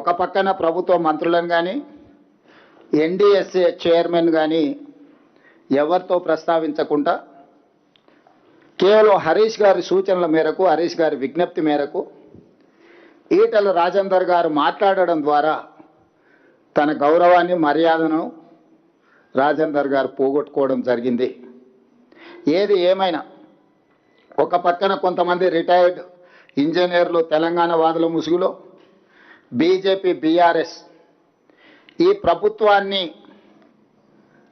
ఒక పక్కన ప్రభుత్వ మంత్రులను కానీ ఎన్డీఎస్ఏ చైర్మన్ కానీ ఎవరితో ప్రస్తావించకుండా కేవలం హరీష్ గారి సూచనల మేరకు, హరీష్ గారి విజ్ఞప్తి మేరకు ఈటల రాజేందర్ గారు మాట్లాడడం ద్వారా తన గౌరవాన్ని, మర్యాదను రాజేందర్ గారు పోగొట్టుకోవడం జరిగింది. ఏది ఏమైనా ఒక పక్కన కొంతమంది రిటైర్డ్ ఇంజనీర్లు తెలంగాణ వాదుల ముసుగులో బీజేపీ, బీఆర్ఎస్ ఈ ప్రభుత్వాన్ని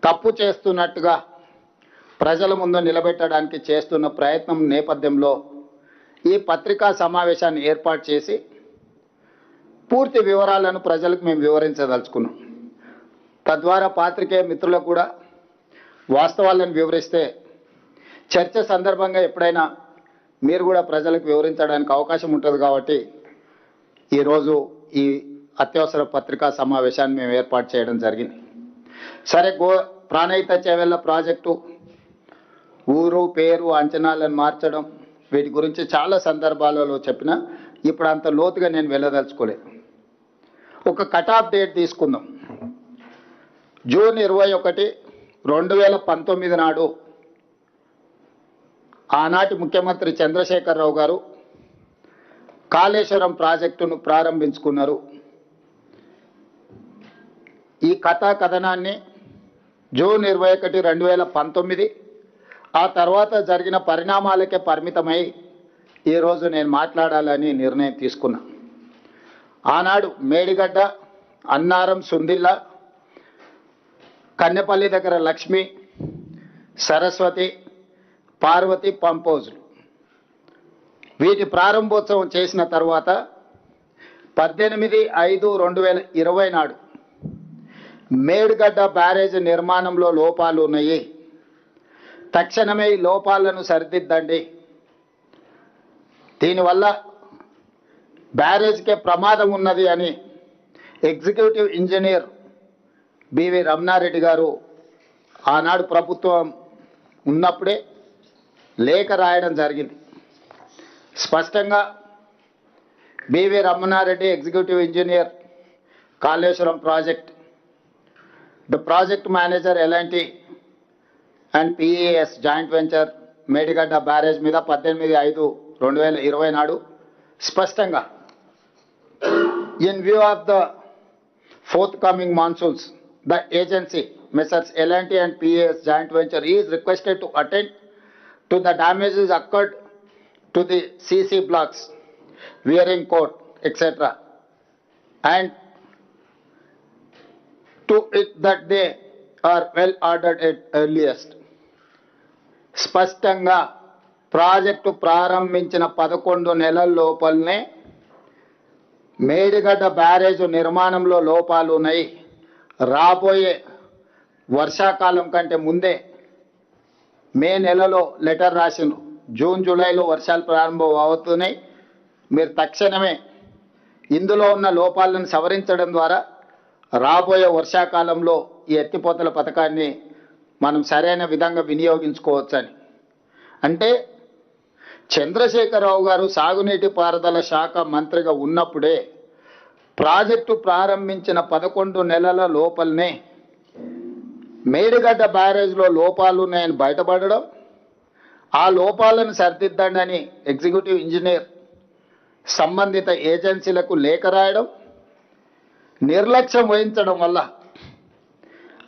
తప్పు చేస్తున్నట్టుగా ప్రజల ముందు నిలబెట్టడానికి చేస్తున్న ప్రయత్నం నేపథ్యంలో ఈ పత్రికా సమావేశాన్ని ఏర్పాటు చేసి పూర్తి వివరాలను ప్రజలకు మేము వివరించదలుచుకున్నాం. తద్వారా పాత్రికేయ మిత్రులకు కూడా వాస్తవాలను వివరిస్తే చర్చ సందర్భంగా ఎప్పుడైనా మీరు కూడా ప్రజలకు వివరించడానికి అవకాశం ఉంటుంది. కాబట్టి ఈరోజు ఈ అత్యవసర పత్రికా సమావేశాన్ని మేము ఏర్పాటు చేయడం జరిగింది. సరే, ప్రాణహిత చేవెళ్ల ప్రాజెక్టు ఊరు, పేరు, అంచనాలను మార్చడం వీటి గురించి చాలా సందర్భాలలో చెప్పినా ఇప్పుడు అంత లోతుగా నేను వెళ్ళదలుచుకోలేదు. ఒక కట్ ఆఫ్ డేట్ తీసుకుందాం. జూన్ 21, 2019 నాడు ఆనాటి ముఖ్యమంత్రి చంద్రశేఖరరావు గారు కాళేశ్వరం ప్రాజెక్టును ప్రారంభించుకున్నారు. ఈ కథనాన్ని జూన్ 21, 2019 ఆ తర్వాత జరిగిన పరిణామాలకే పరిమితమై ఈరోజు నేను మాట్లాడాలని నిర్ణయం తీసుకున్నా. ఆనాడు మేడిగడ్డ, అన్నారం, సుందిల్ల, కన్నెపల్లి దగ్గర లక్ష్మి, సరస్వతి, పార్వతి పంపోజులు వీటి ప్రారంభోత్సవం చేసిన తర్వాత 18/5/2020 నాడు మేడిగడ్డ బ్యారేజ్ నిర్మాణంలో లోపాలు ఉన్నాయి, తక్షణమే ఈ లోపాలను సరిదిద్దండి, దీనివల్ల బ్యారేజ్కే ప్రమాదం ఉన్నది అని ఎగ్జిక్యూటివ్ ఇంజనీర్ బివి రమణారెడ్డి గారు ఆనాడు ప్రభుత్వం ఉన్నప్పుడే లేఖ రాయడం జరిగింది. స్పష్టంగా B V Ramana Reddy, executive engineer, Kaleshwaram project, the project manager L and T and PES joint venture Medigadda barrage మీద 18/5/2020 నాడు స్పష్టంగా in view of the forthcoming monsoons the agency messrs L and T and PES joint venture is requested to attend to the damages occurred to the CC blocks, wearing court, etc. and to it that they are well ordered at earliest. స్పష్టంగా project ప్రారంభించిన 11 నెలల లోపలనే Medigadda barrage నిర్మాణంలో లోపాలు ఉన్నాయి, రాబోయే వర్షాకాలం కంటే ముందే మే నెలలో లెటర్ రాసిండ్రు, జూన్ జూలైలో వర్షాలు ప్రారంభం అవుతున్నాయి, మీరు తక్షణమే ఇందులో ఉన్న లోపాలను సవరించడం ద్వారా రాబోయే వర్షాకాలంలో ఈ ఎత్తిపోతల పథకాన్ని మనం సరైన విధంగా వినియోగించుకోవచ్చని. అంటే చంద్రశేఖరరావు గారు సాగునీటి పారుదల శాఖ మంత్రిగా ఉన్నప్పుడే ప్రాజెక్టు ప్రారంభించిన 11 నెలల లోపలనే మేడిగడ్డ బ్యారేజ్లో లోపాలు ఉన్నాయని బయటపడడం, ఆ లోపాలను సరిదిద్దండి అని ఎగ్జిక్యూటివ్ ఇంజనీర్ సంబంధిత ఏజెన్సీలకు లేఖ రాయడం, నిర్లక్ష్యం వహించడం వల్ల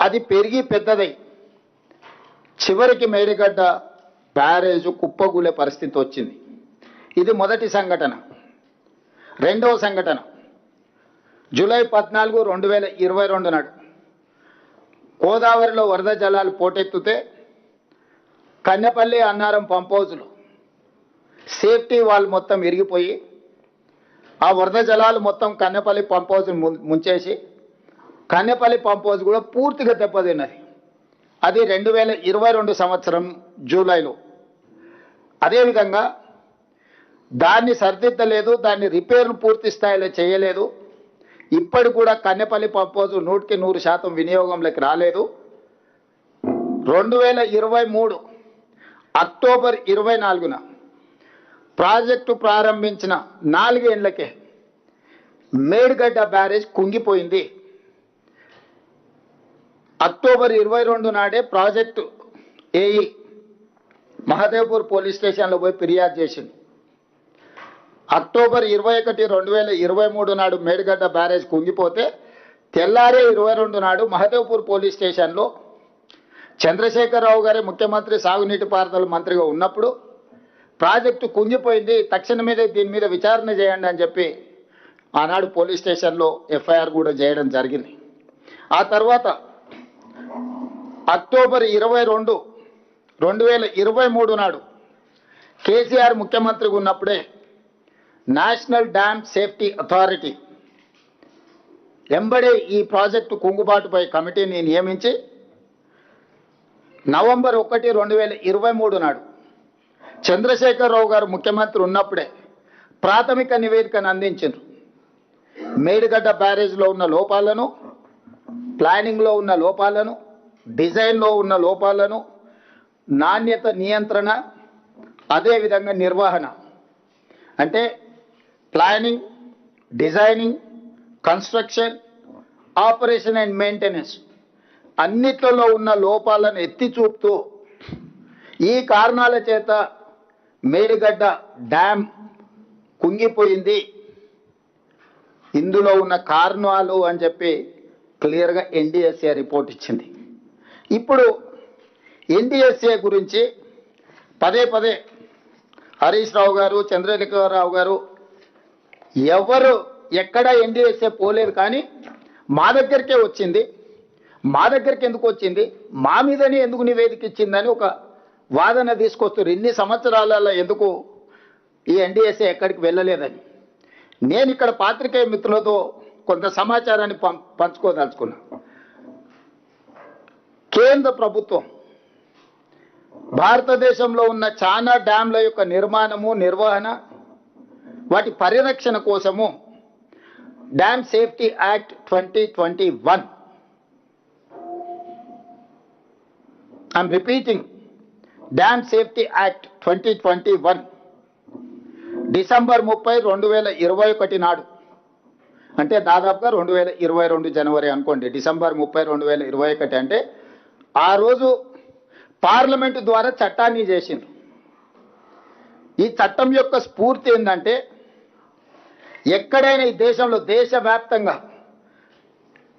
అది పెరిగి పెద్దదై చివరికి మేడిగడ్డ బ్యారేజ్ కుప్పగూలే పరిస్థితి వచ్చింది. ఇది మొదటి సంఘటన. రెండవ సంఘటన జూలై 14, 2022 నాడు గోదావరిలో వరద జలాలు పోటెత్తుతే కన్నెపల్లి, అన్నారం పంపోజులు సేఫ్టీ వాల్ మొత్తం ఇరిగిపోయి ఆ వరద జలాలు మొత్తం కన్నెపల్లి పంపోజును ముంచేసి కన్నెపల్లి పంపోజు కూడా పూర్తిగా దెబ్బతిన్నది. అది 2022 సంవత్సరం జూలైలో. అదేవిధంగా దాన్ని సరిదిద్దలేదు, దాన్ని రిపేర్లు పూర్తి స్థాయిలో చేయలేదు. ఇప్పటి కూడా కన్నెపల్లి పంపోజు 100% వినియోగంలోకి రాలేదు. 2023 అక్టోబర్ 24న ప్రాజెక్టు ప్రారంభించిన 4 ఏళ్లకే మేడిగడ్డ బ్యారేజ్ కుంగిపోయింది. అక్టోబర్ 22 నాడే ప్రాజెక్టు ఏఈ మహదేవ్పూర్ పోలీస్ స్టేషన్లో పోయి ఫిర్యాదు చేసింది. అక్టోబర్ 21, 2023 నాడు మేడిగడ్డ బ్యారేజ్ కుంగిపోతే తెల్లారే 22 నాడు మహదేవ్పూర్ పోలీస్ స్టేషన్లో చంద్రశేఖరరావు గారి ముఖ్యమంత్రి సాగునీటి పారుదల మంత్రిగా ఉన్నప్పుడు ప్రాజెక్టు కుంగిపోయింది, తక్షణమే దీని మీద విచారణ చేయండి అని చెప్పి ఆనాడు పోలీస్ స్టేషన్లో ఎఫ్ఐఆర్ కూడా చేయడం జరిగింది. ఆ తర్వాత అక్టోబర్ 22, 2023 నాడు కేసీఆర్ ముఖ్యమంత్రిగా ఉన్నప్పుడే నేషనల్ డ్యామ్ సేఫ్టీ అథారిటీ ఎంబడే ఈ ప్రాజెక్టు కుంగుబాటుపై కమిటీని నియమించి నవంబర్ 1, 2023 నాడు చంద్రశేఖరరావు గారు ముఖ్యమంత్రి ఉన్నప్పుడే ప్రాథమిక నివేదికను అందించారు. మేడిగడ్డ బ్యారేజ్లో ఉన్న లోపాలను, ప్లానింగ్లో ఉన్న లోపాలను, డిజైన్లో ఉన్న లోపాలను, నాణ్యత నియంత్రణ, అదేవిధంగా నిర్వహణ అంటే planning, designing, construction, operation and maintenance అన్నిట్లలో ఉన్న లోపాలను ఎత్తి చూపుతూ ఈ కారణాల చేత మేడిగడ్డ డ్యామ్ కుంగిపోయింది, ఇందులో ఉన్న కారణాలు అని చెప్పి క్లియర్గా ఎన్డీఎస్ఏ రిపోర్ట్ ఇచ్చింది. ఇప్పుడు ఎన్డీఎస్ఏ గురించి పదే పదే హరీష్ రావు గారు, చంద్రశేఖరరావు గారు ఎవరు ఎక్కడ ఎన్డీఎస్ఏ పోలేదు, కానీ మా దగ్గరికే వచ్చింది. మా దగ్గరికి ఎందుకు వచ్చింది, మా మీదనే ఎందుకు నివేదిక ఇచ్చిందని ఒక వాదన తీసుకొస్తారు. ఇన్ని సంవత్సరాలలో ఎందుకు ఈ ఎన్డీఎస్ఏ ఎక్కడికి వెళ్ళలేదని నేను ఇక్కడ పాత్రికేయ మిత్రులతో కొంత సమాచారాన్ని పంచుకోదలుచుకున్నా. కేంద్ర ప్రభుత్వం భారతదేశంలో ఉన్న చాలా డ్యాంల యొక్క నిర్మాణము, నిర్వహణ, వాటి పరిరక్షణ కోసము dam safety act 2021, I'm repeating, dam safety act 2021 December 30, 2021 నాడు, అంటే దాదాపుగా 2022 జనవరి అనుకోండి, డిసెంబర్ 30, 2021 అంటే ఆ రోజు పార్లమెంటు ద్వారా చట్టాన్ని చేసింది. ఈ చట్టం యొక్క స్ఫూర్తి ఏంటంటే ఎక్కడైనా ఈ దేశంలో దేశవ్యాప్తంగా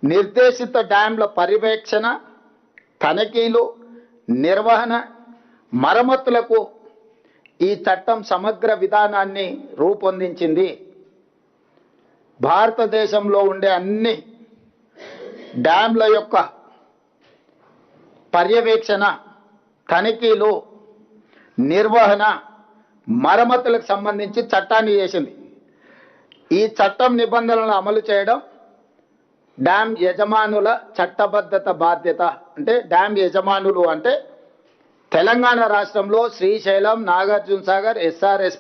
నిర్దేశిత డ్యాంల పర్యవేక్షణ, తనిఖీలు, నిర్వహణ, మరమ్మతులకు ఈ చట్టం సమగ్ర విధానాన్ని రూపొందించింది. భారతదేశంలో ఉండే అన్ని డ్యాంల యొక్క పర్యవేక్షణ, తనిఖీలు, నిర్వహణ, మరమ్మతులకు సంబంధించి చట్టాన్ని చేసింది. ఈ చట్టం నిబంధనలను అమలు చేయడం డ్యామ్ యజమానుల చట్టబద్ధత బాధ్యత. అంటే డ్యామ్ యజమానులు అంటే తెలంగాణ రాష్ట్రంలో శ్రీశైలం, నాగార్జున సాగర్, ఎస్ఆర్ఎస్